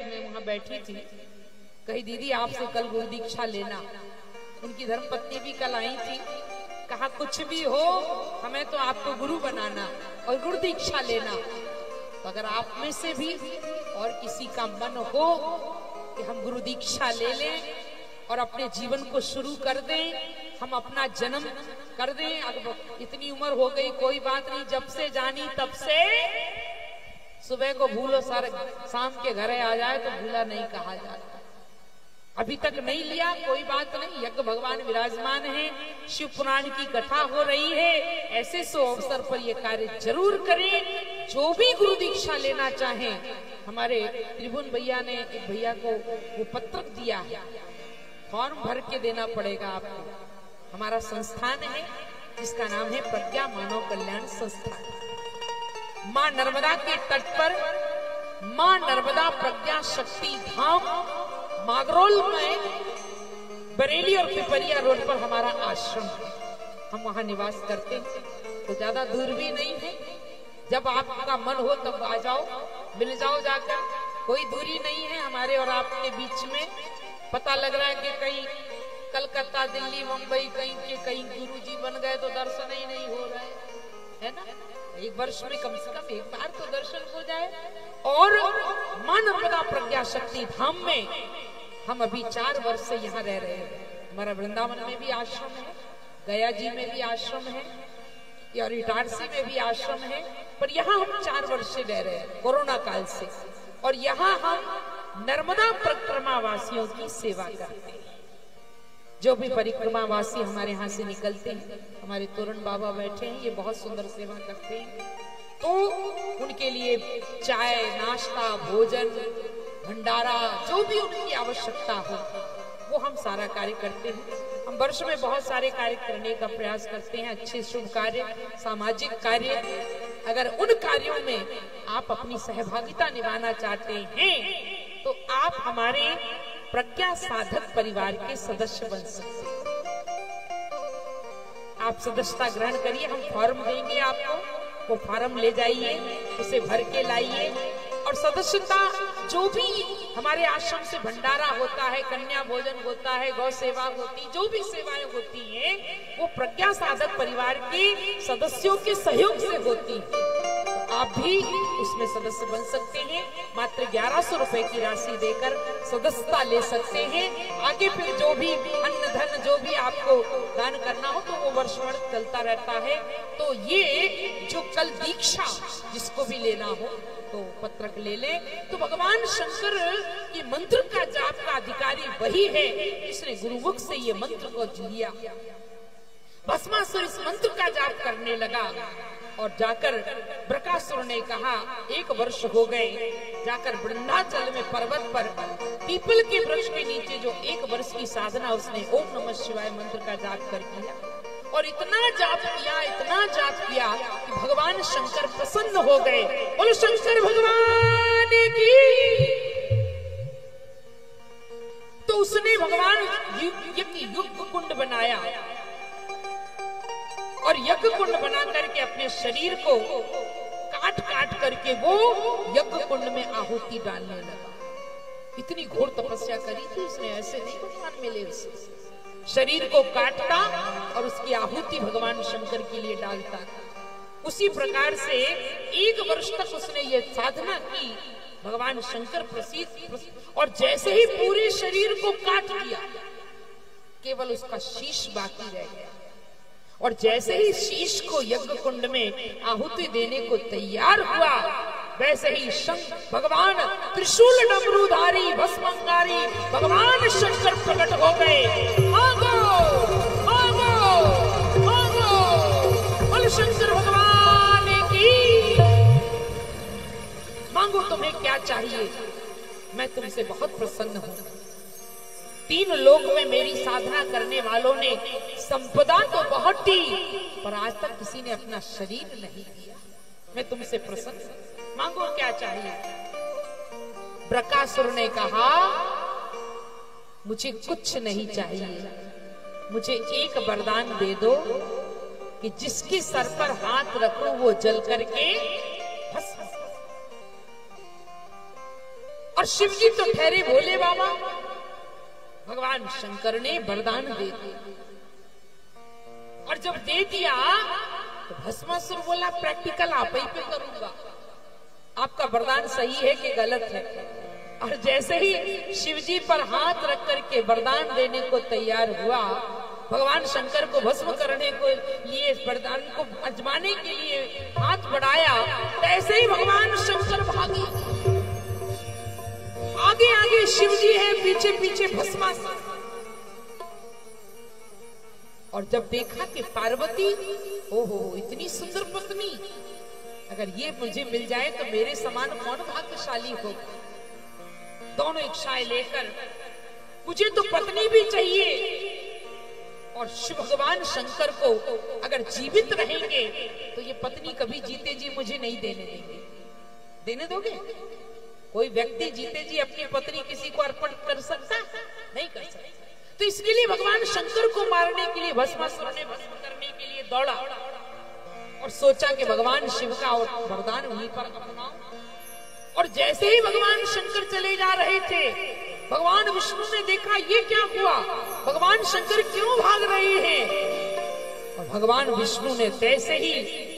मैं वहां बैठी थी, कही दीदी आपसे कल गुरु दीक्षा लेना। उनकी धर्मपत्नी भी कल आई थी, कहा कुछ भी हो हमें तो आपको गुरु बनाना और गुरु दीक्षा लेना। तो अगर आप में से भी और किसी का मन हो कि हम गुरु दीक्षा ले लें और अपने जीवन को शुरू कर दें, हम अपना जन्म कर दें। अब इतनी उम्र हो गई, कोई बात नहीं, जब से जानी तब से सुबह को भूलो, सारे शाम के घरे आ जाए तो भूला नहीं कहा जाता। अभी तक नहीं लिया, कोई बात नहीं, यज्ञ भगवान विराजमान है, शिव पुराण की कथा हो रही है, ऐसे सो अवसर पर ये कार्य जरूर करें। जो भी गुरु दीक्षा लेना चाहें, हमारे त्रिभुवन भैया ने एक भैया को वो पत्रक दिया है, फॉर्म भर के देना पड़ेगा आपको। हमारा संस्थान है जिसका नाम है प्रज्ञा मानव कल्याण संस्थान। माँ नर्मदा के तट पर माँ नर्मदा प्रज्ञा शक्ति धाम मागरोल में बरेली और पिपरिया रोड पर हमारा आश्रम है। हम वहां निवास करते हैं, तो ज्यादा दूर भी नहीं है। जब आपका मन हो तब आ जाओ, मिल जाओ जाकर, कोई दूरी नहीं है हमारे और आपके बीच में। पता लग रहा है कि कहीं कलकत्ता, दिल्ली, मुंबई कहीं के कहीं गुरुजी बन गए तो दर्शन ही नहीं हो रहे, है ना। एक वर्ष में कम से कम एक बार तो दर्शन हो जाए। और मां नर्मदा प्रज्ञा शक्ति धाम में हम अभी 4 वर्ष से यहाँ रह रहे हैं। हमारा वृंदावन में भी आश्रम है, गया जी में भी आश्रम है, और इटारसी में भी आश्रम है, पर यहाँ हम 4 वर्ष से रह रहे हैं कोरोना काल से। और यहाँ हम नर्मदा परिक्रमा वासियों की सेवा करते हैं। जो भी परिक्रमा वासी हमारे यहाँ से निकलते हैं, हमारे तोरण बाबा बैठे हैं, ये बहुत सुंदर सेवा करते हैं। तो उनके लिए चाय, नाश्ता, भोजन, भंडारा, जो भी उनकी आवश्यकता हो वो हम सारा कार्य करते हैं। हम वर्ष में बहुत सारे कार्य करने का प्रयास करते हैं, अच्छे शुभ कार्य, सामाजिक कार्य। अगर उन कार्यों में आप अपनी सहभागिता निभाना चाहते हैं तो आप हमारे प्रज्ञा साधक परिवार के सदस्य बन सकते हैं। आप सदस्यता ग्रहण करिए, हम फॉर्म देंगे आपको, वो फॉर्म ले जाइए, उसे भर के लाइए। और सदस्यता जो भी हमारे आश्रम से भंडारा होता है, कन्या भोजन होता है, गौ सेवा होती, जो भी सेवाएं होती हैं वो प्रज्ञा साधक परिवार के सदस्यों के सहयोग से होती है। आप भी उसमें सदस्य बन सकते हैं। मात्र 1100 रुपए की राशि देकर सदस्यता ले सकते हैं। आगे फिर जो भी अन्न धन जो भी आपको दान करना हो तो वो वर्ष भर चलता रहता है। तो ये जो कल दीक्षा जिसको भी लेना हो तो पत्रक ले ले। तो भगवान शंकर की मंत्र का जाप का अधिकारी वही है जिसने गुरुमुख से ये मंत्र को लिया। भस्मासुर इस मंत्र का जाप करने लगा और जाकर बृकासुर ने कहा 1 वर्ष हो गए, जाकर वृंदाचल में पर्वत पर पीपल के वृक्ष के नीचे जो 1 वर्ष की साधना उसने ओम नमः शिवाय मंत्र का जाप कर किया। और इतना जाप किया कि भगवान शंकर प्रसन्न हो गए। बोलो शंकर भगवान की। तो उसने भगवान युग कुंड बनाया और यज्ञ कुंड बना करके अपने शरीर को काट करके वो यज्ञ कुंड में आहुति डालने लगा। इतनी घोर तपस्या करी थी उसने, ऐसे नहीं भगवान मिले उसे। शरीर को काटता और उसकी आहुति भगवान शंकर के लिए डालता। उसी प्रकार से 1 वर्ष तक उसने ये साधना की। भगवान शंकर प्रसिद्ध और जैसे ही पूरे शरीर को काट दिया केवल उसका शीश बाकी रह गया। और जैसे ही शीश को यज्ञ कुंड में आहुति देने को तैयार हुआ वैसे ही भगवान त्रिशूल डमरूधारी भस्मंगारी भगवान शंकर प्रकट हो गए। मांगो मांगो मांगो, बोलो शंकर भगवान की। मांगो तुम्हें क्या चाहिए, मैं तुमसे बहुत प्रसन्न हूँ। 3 लोक में मेरी साधना करने वालों ने संपदा तो बहुत दी पर आज तक किसी ने अपना शरीर नहीं दिया। मैं तुमसे प्रसन्न हूं, मांगो क्या चाहिए। बृकासुर ने कहा मुझे कुछ नहीं चाहिए, मुझे एक वरदान दे दो कि जिसके सर पर हाथ रखो वो जल करके भस्म। और शिव जी तो ठहरे भोले बाबा। भगवान शंकर ने वरदान दे दिया, और जब दे दिया तो भस्मासुर बोला प्रैक्टिकल आप ही पे करूंगा, आपका वरदान सही है कि गलत है। और जैसे ही शिव जी पर हाथ रख करके वरदान देने को तैयार हुआ, भगवान शंकर को भस्म करने को लिए, वरदान को आजमाने के लिए हाथ बढ़ाया, तो ऐसे ही भगवान शंकर भागे। आगे आगे शिव जी है, पीछे पीछे भस्मासुर। और जब देखा कि पार्वती, ओहो इतनी सुंदर पत्नी, अगर ये मुझे मिल जाए तो मेरे समान कौन भाग्यशाली हो। दोनों इच्छाएं लेकर, मुझे तो पत्नी भी चाहिए, और शिव भगवान शंकर को अगर जीवित रहेंगे तो ये पत्नी कभी जीते जी मुझे नहीं देने देंगे। देने दोगे? कोई व्यक्ति जीते जी अपनी पत्नी किसी को अर्पण कर सकता? नहीं कर सकता। तो इसके लिए भगवान शंकर को मारने के लिए भस्मासुर ने भस्म करने के लिए दौड़ा, और सोचा कि भगवान शिव का वरदान उन्हीं पर अपनाऊं। और जैसे ही भगवान शंकर चले जा रहे थे, भगवान विष्णु ने देखा ये क्या हुआ, भगवान शंकर क्यों भाग रहे हैं। और भगवान विष्णु ने तैसे ही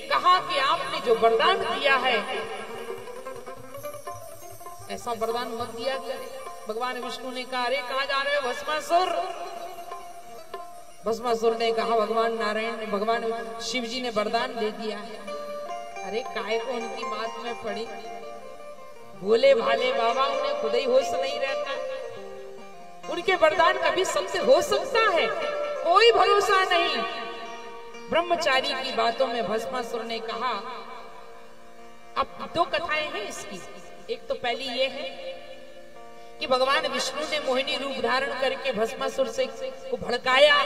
कहा कि आपने जो वरदान दिया है, ऐसा वरदान मत दिया करे। भगवान विष्णु ने कहा, अरे कहाँ जा रहे हो भस्मासुर? भस्मासुर ने कहा, भगवान नारायण ने, भगवान शिव जी ने वरदान दे दिया है। अरे काय को उनकी बात में पड़ी, भोले भाले बाबा, उन्हें खुद ही होश नहीं रहता। उनके वरदान कभी सत्य हो सकता है? कोई भरोसा नहीं। ब्रह्मचारी की बातों में भस्मासुर ने कहा, अब दो कथाएं हैं इसकी। एक तो पहली ये है कि भगवान विष्णु ने मोहिनी रूप धारण करके भस्मासुर से को भड़काया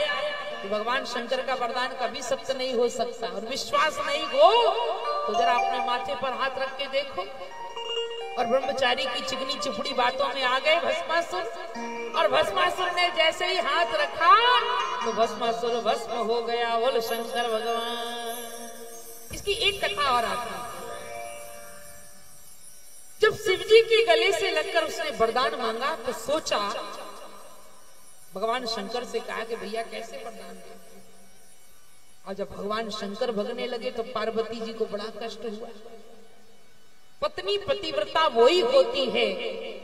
कि भगवान शंकर का वरदान कभी सत्य नहीं हो सकता, और विश्वास नहीं हो तो जरा अपने माथे पर हाथ रख के देखो। और ब्रह्मचारी की चिकनी चुपड़ी बातों में आ गए भस्मासुर, और भस्मासुर ने जैसे ही हाथ रखा तो भस्मासुर भस्म हो गया। बोल शंकर भगवान। इसकी एक कथा और आती है। जब शिवजी के गले से लगकर उसने वरदान मांगा तो सोचा, भगवान शंकर से कहा कि भैया कैसे वरदान दे। और जब भगवान शंकर भगने लगे तो पार्वती जी को बड़ा कष्ट हुआ। पत्नी पतिव्रता वही होती है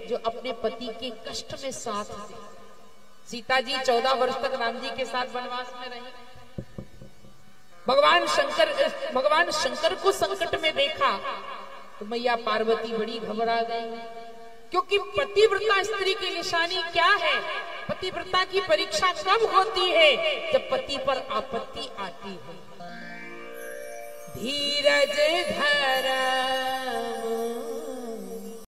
जो अपने पति के कष्ट में साथ दे। सीता जी 14 वर्ष तक राम जी के साथ वनवास में रही। भगवान शंकर को संकट में देखा तो मैया पार्वती बड़ी घबरा गई, क्योंकि पतिव्रता स्त्री की निशानी क्या है? पतिव्रता की परीक्षा कब होती है? जब पति पर आपत्ति आती है। धीरज धरा